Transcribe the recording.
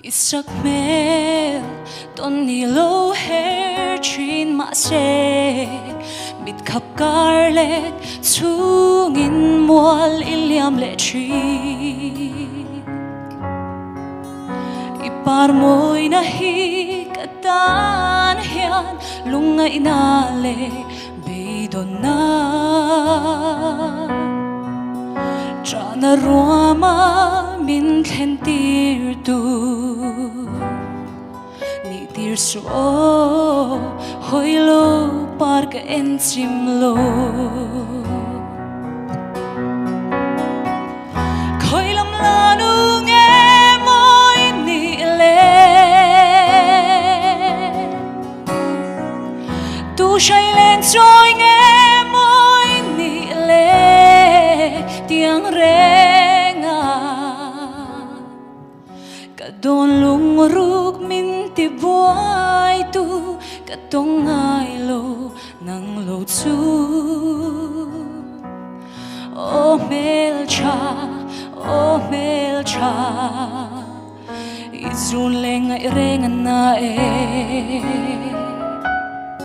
Isak mel ton nilo hair chin ma se bit khap garlet sungin mual iliam le chi ipar moy na hi katan hian lungai na le beidon na Trana ruama min thentir tu Ni tir so hoilo park enchim lo Khoilam lanu nge moi ni le Tu shai len choi nge moi ni le Tiang renga Kadon lungruk min tibuay tu Katong ngay lo nang lo tu Oh melcha Izun lenga irenga na